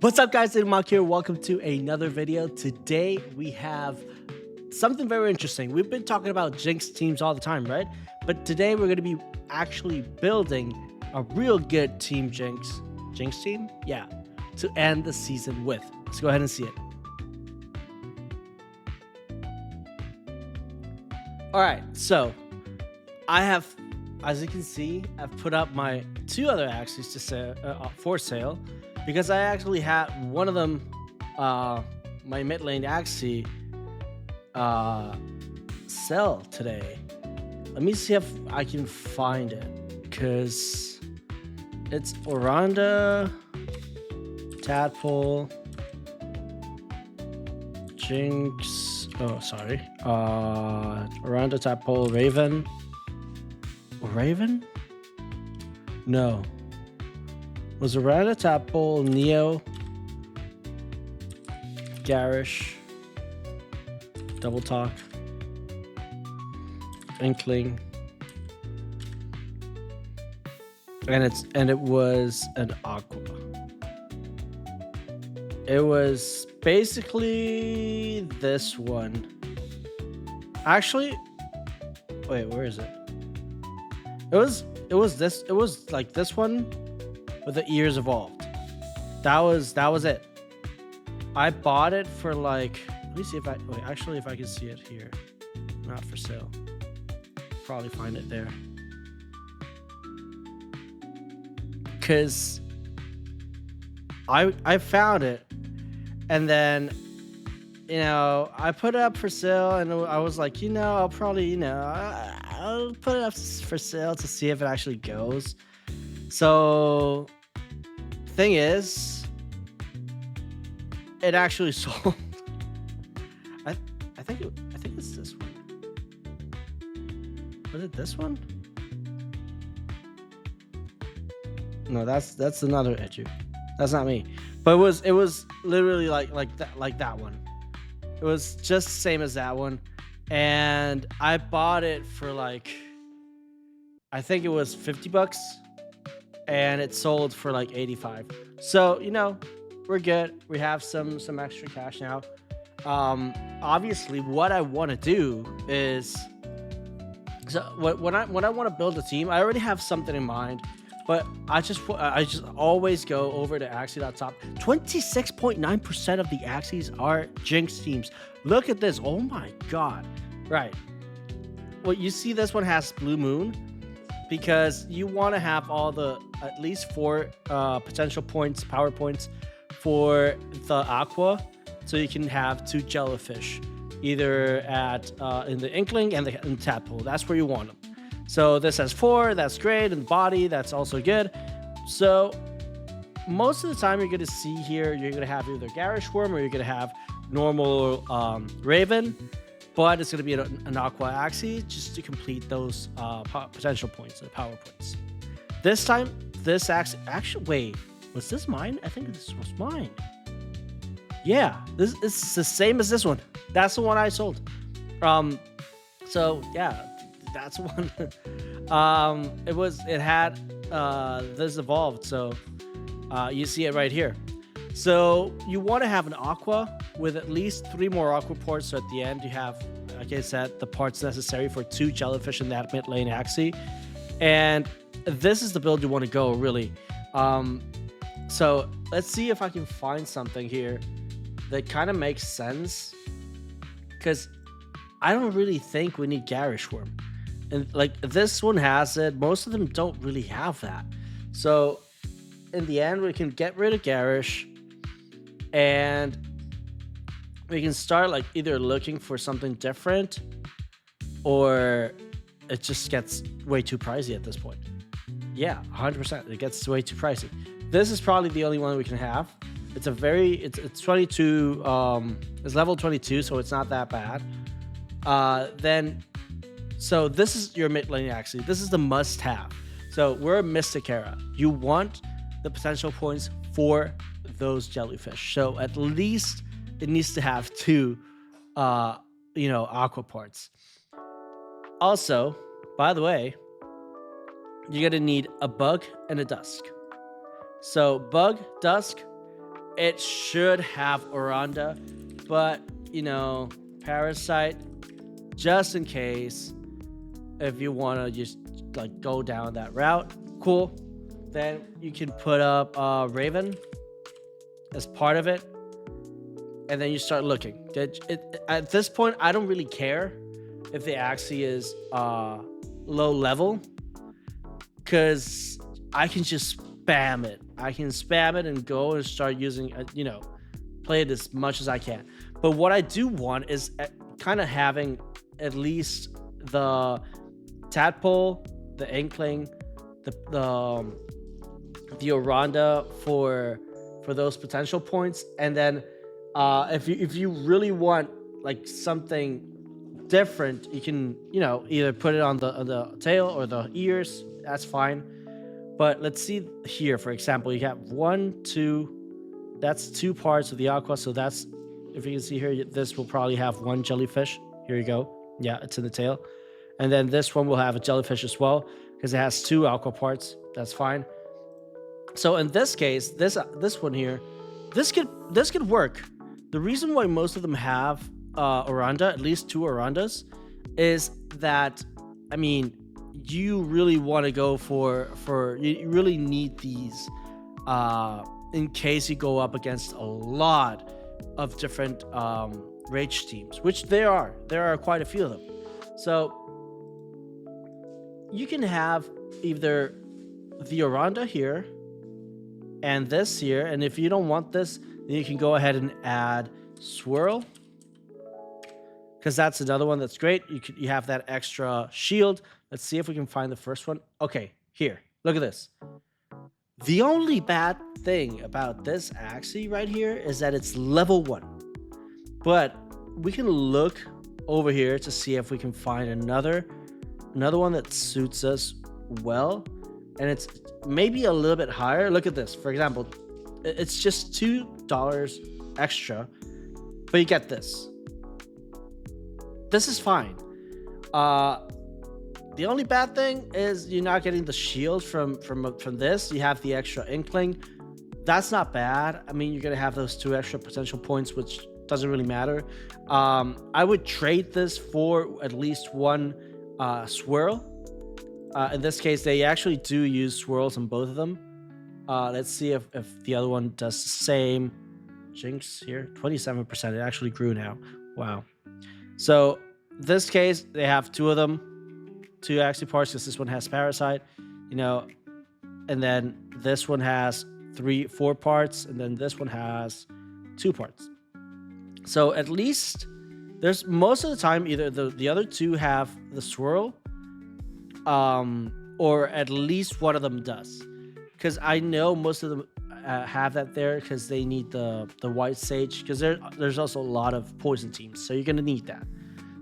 What's up, guys? It's Mark here. Welcome to another video. Today we have something very interesting. We've been talking about Jinx teams all the time, right? But today we're going to be actually building a real good team Jinx team, yeah, to end the season with. Let's go ahead and see it. All right, so I have, as you can see, I've put up my two other Axies to sell, for sale. Because I actually had one of them, my mid lane Axie, sell today. Let me see if I can find it, because it's Oranda, Tadpole, Jinx. Oh, sorry. Oranda, Tadpole, Raven. Raven? No. Was Oranda, Tadpole, Neo, Garish, Double Talk, Inkling, and it was an Aqua. It was basically this one. Actually, wait, where is it? It was like this one with the ears evolved. That was it. I bought it for like, let me see if I wait, actually if I can see it here. Not for sale. Probably find it there. Cause I found it, and then I put it up for sale, and I was like, I'll probably I'll put it up for sale to see if it actually goes. So, thing is, it actually sold. I think it's this one. Was it this one? No, that's another Edu. That's not me. But it was literally like that one. It was just the same as that one, and I bought it for like, I think it was $50. And it sold for like 85. So we're good. We have some extra cash now. Obviously, what I want to do is, so when I want to build a team, I already have something in mind, but I just always go over to Axie.top. 26.9% of the Axies are Jinx teams. Look at this. Oh my god. Right. Well, you see this one has Blue Moon, because you want to have all the at least 4 potential points, power points for the Aqua, so you can have 2 Jellyfish, either at in the Inkling and the Tadpole. That's where you want them. So this has 4. That's great. And body, that's also good. So most of the time, you're going to see here, you're going to have either Garish Worm or you're going to have normal Raven. But it's going to be an Aqua Axie just to complete those potential points, the power points. This time, this Axie... Actually, wait. Was this mine? I think this was mine. Yeah. This is the same as this one. That's the one I sold. So, yeah. That's one. It had this evolved. So, you see it right here. So you want to have an Aqua with at least 3 more Aqua ports. So at the end, you have, like I said, the parts necessary for 2 Jellyfish in that mid lane Axie. And this is the build you want to go, really. So let's see if I can find something here that kind of makes sense. Because I don't really think we need Garish Worm. And like this one has it. Most of them don't really have that. So in the end, we can get rid of Garish. And we can start like either looking for something different, or it just gets way too pricey at this point. Yeah, 100%. It gets way too pricey. This is probably the only one we can have. It's it's 22. It's level 22, so it's not that bad. So this is your mid lane actually. This is the must-have. So we're a Mystic Era. You want the potential points for those Jellyfish. So at least it needs to have 2 Aqua parts. Also, by the way, you're gonna need a Bug and a Dusk. So Bug, Dusk, it should have Oranda, but you know, Parasite, just in case, if you want to just like go down that route, cool. Then you can put up Raven as part of it, and then you start looking. At this point, I don't really care if the Axie is low level, because I can just spam it. I can spam it and go and start using, play it as much as I can. But what I do want is kind of having at least the Tadpole, the Inkling, the Oranda for those potential points, and then if you really want like something different, you can either put it on the tail or the ears. That's fine. But let's see here, for example, you have 1, 2. That's 2 parts of the aqua. So that's, if you can see here, this will probably have 1 jellyfish. Here you go. Yeah, it's in the tail. And then this one will have a jellyfish as well, because it has 2 aqua parts. That's fine. So in this case, this one here, this could work. The reason why most of them have Oranda, at least 2 Orandas, is that, I mean, you really want to go for you really need these in case you go up against a lot of different rage teams, which there are quite a few of them. So you can have either the Oranda here and this here, and if you don't want this, then you can go ahead and add Swirl, because that's another one that's great. You have that extra shield. Let's see if we can find the first one. Okay, here, look at this. The only bad thing about this Axie right here is that it's level 1, but we can look over here to see if we can find another one that suits us well, and it's maybe a little bit higher. Look at this, for example, it's just $2 extra, but you get this. This is fine. The only bad thing is you're not getting the shield from this. You have the extra Inkling. That's not bad. I mean, you're gonna have those 2 extra potential points, which doesn't really matter. I would trade this for at least 1 Swirl. In this case, they actually do use swirls on both of them. Let's see if the other one does the same. Jinx here, 27%. It actually grew now. Wow. So this case, they have 2 of them, 2 Axie parts, because this one has Parasite, and then this one has 4 parts, and then this one has 2 parts. So at least there's most of the time either the other 2 have the swirl, or at least one of them does, because I know most of them have that there because they need the white sage, because there's also a lot of poison teams, so you're gonna need that.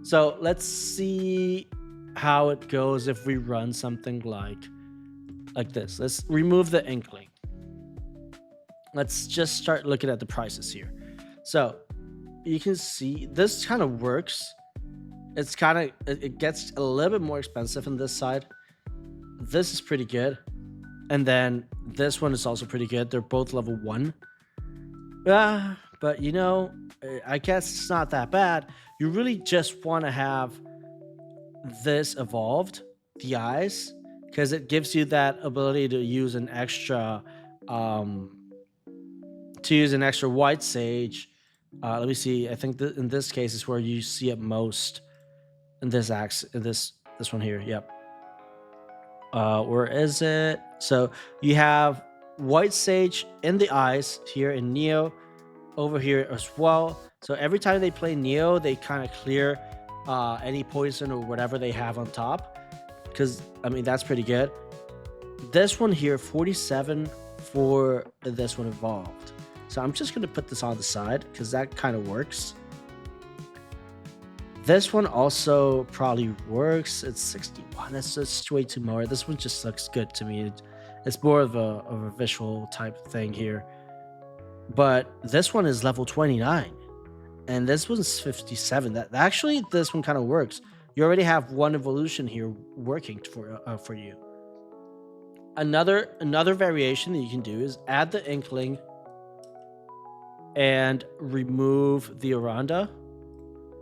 So let's see how it goes if we run something like this. Let's remove the Inkling. Let's just start looking at the prices here. So you can see this kind of works. It gets a little bit more expensive on this side. This is pretty good, and then this one is also pretty good. They're both level 1. But I guess it's not that bad. You really just want to have this evolved, the eyes, because it gives you that ability to use an extra white sage. Let me see. I think in this case is where you see it most. In this this one here. Yep. Where is it? So you have white sage in the eyes here in Neo, over here as well. So every time they play Neo, they kind of clear any poison or whatever they have on top, because I mean that's pretty good. This one here, 47 for this one evolved. So I'm just gonna put this on the side because that kind of works. This one also probably works. It's 61. That's just way too more. This one just looks good to me. It's more of a visual type thing here. But this one is level 29, and this one's 57. That actually, this one kind of works. You already have 1 evolution here working for you. Another variation that you can do is add the Inkling and remove the Aranda.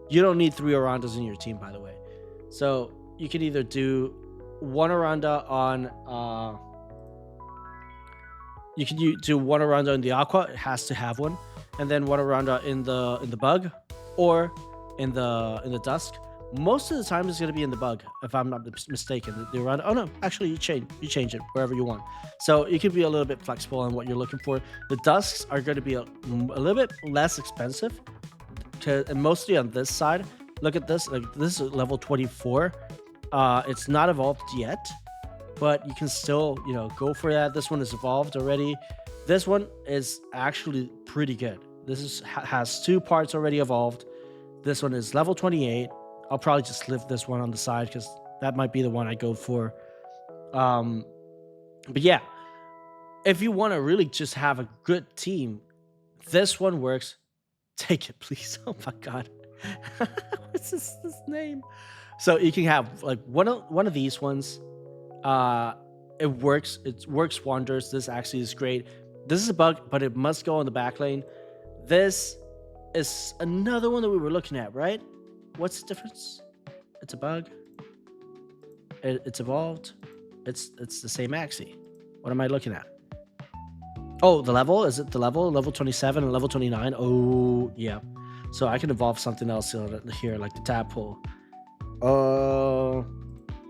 You don't need 3 Arandas in your team, by the way. So you can either do 1 Aranda on you can do 1 Aranda in the Aqua, it has to have one, and then 1 Aranda in the Bug, or in the Dusk. Most of the time it's going to be in the Bug, if I'm not mistaken. The Aranda, oh no, actually you change it wherever you want. So you can be a little bit flexible on what you're looking for. The Dusks are going to be a little bit less expensive, and mostly on this side. Look at this, like this is level 24. It's not evolved yet, but you can still, you know, go for that. This one is evolved already. This one is actually pretty good. This has 2 parts already evolved. This one is level 28. I'll probably just leave this one on the side because that might be the one I go for. But yeah, if you want to really just have a good team, this one works. Take it, please. Oh my god. What's this name? So you can have like one of these ones. It works wonders. This actually is great. This is a Bug, but it must go on the back lane. This is another one that we were looking at, right? What's the difference? It's a Bug. It's evolved. It's the same Axie. What am I looking at? Oh, the level? Is it the level? Level 27 and level 29? Oh, yeah. So I can evolve something else here, like the Tadpole. Oh,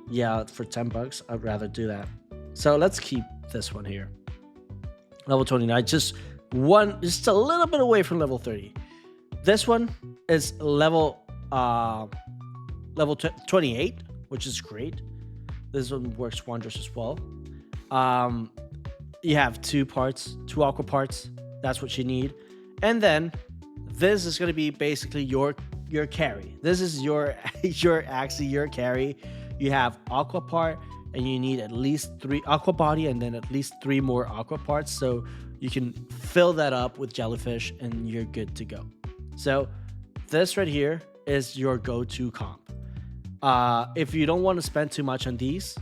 yeah, for $10, I'd rather do that. So let's keep this one here. Level 29, just a little bit away from level 30. This one is level 28, which is great. This one works wonders as well. You have 2 parts, 2 Aqua parts. That's what you need. And then this is going to be basically your carry. This is your Axie, your carry. You have Aqua part, and you need at least 3 Aqua body, and then at least 3 more Aqua parts. So you can fill that up with Jellyfish, and you're good to go. So this right here is your go-to comp. If you don't want to spend too much on these,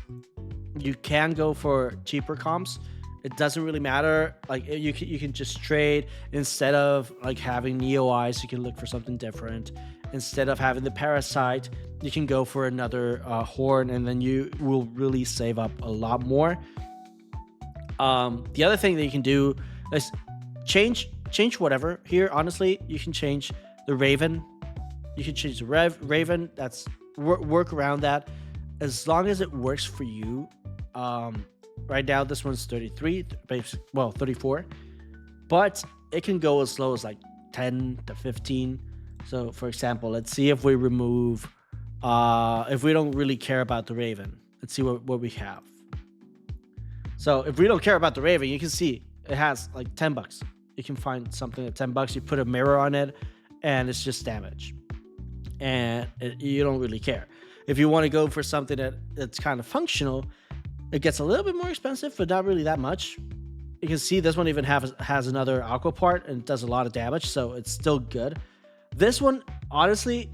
you can go for cheaper comps. It doesn't really matter. Like you can just trade. Instead of like having Neo Eyes, you can look for something different. Instead of having the Parasite, you can go for another Horn, and then you will really save up a lot more. The other thing that you can do is change whatever. Here, honestly, you can change the Raven. You can change the Raven. That's work around that as long as it works for you. Right now, this one's 33, well, 34, but it can go as low as like 10 to 15. So, for example, let's see if we remove, if we don't really care about the Raven. Let's see what we have. So, if we don't care about the Raven, you can see it has like $10. You can find something at $10. You put a mirror on it, and it's just damage. And you don't really care. If you want to go for something that's kind of functional, it gets a little bit more expensive, but not really that much. You can see this one even has another Aqua part, and it does a lot of damage, so it's still good. This one, honestly,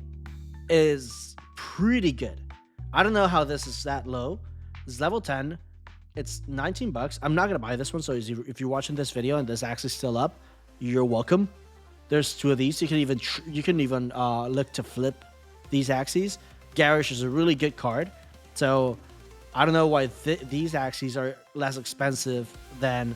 is pretty good. I don't know how this is that low. It's level 10. It's $19. I'm not going to buy this one, so if you're watching this video and this Axie's still up, you're welcome. There's 2 of these. You can even look to flip these Axies. Garish is a really good card, so I don't know why these Axies are less expensive than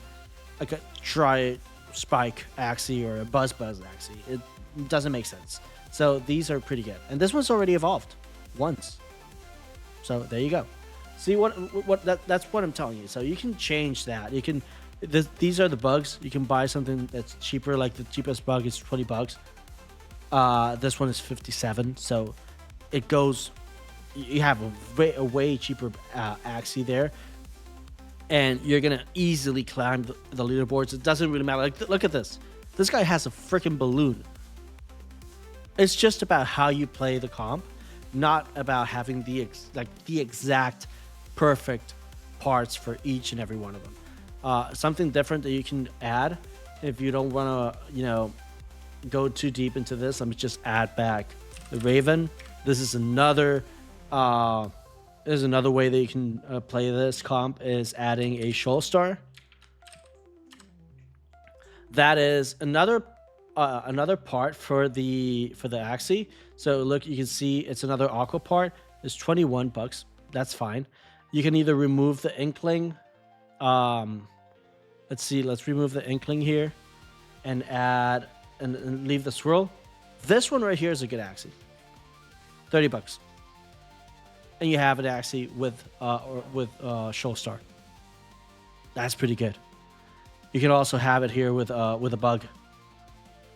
like a Tri-Spike Axie or a Buzz Axie. It doesn't make sense. So these are pretty good. And this one's already evolved once. So there you go. See that's what I'm telling you. So you can change that. You can these are the bugs. You can buy something that's cheaper, like the cheapest bug is $20. This one is 57. So it goes, you have a way cheaper Axie there, and you're gonna easily climb the leaderboards. It doesn't really matter. Like, look at this. This guy has a freaking balloon. It's just about how you play the comp, not about having the exact perfect parts for each and every one of them. Something different that you can add if you don't want to, go too deep into this. Let me just add back the Raven. This is another. There's another way that you can play this comp, is adding a Shoal Star. That is another another part for the Axie. So look, you can see it's another aqua part. It's 21 bucks. That's fine. You can either remove the inkling. Let's see. Let's remove the inkling here and add and leave the swirl. This one right here is a good Axie. 30 bucks. And you have an Axie with Show Star. That's pretty good. You can also have it here with a bug.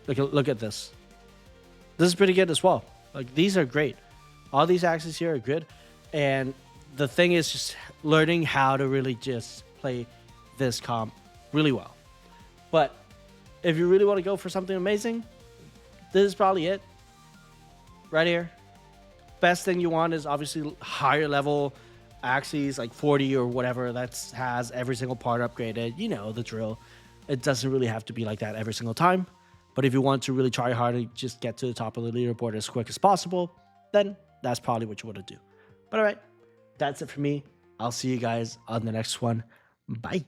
Look at this. This is pretty good as well. Like, these are great. All these Axies here are good. And the thing is just learning how to really just play this comp really well. But if you really want to go for something amazing, this is probably it. Right here. Best thing you want is obviously higher level Axies, like 40 or whatever, that has every single part upgraded. You know the drill. It doesn't really have to be like that every single time. But if you want to really try hard and just get to the top of the leaderboard as quick as possible, then that's probably what you want to do. But all right, that's it for me. I'll see you guys on the next one. Bye.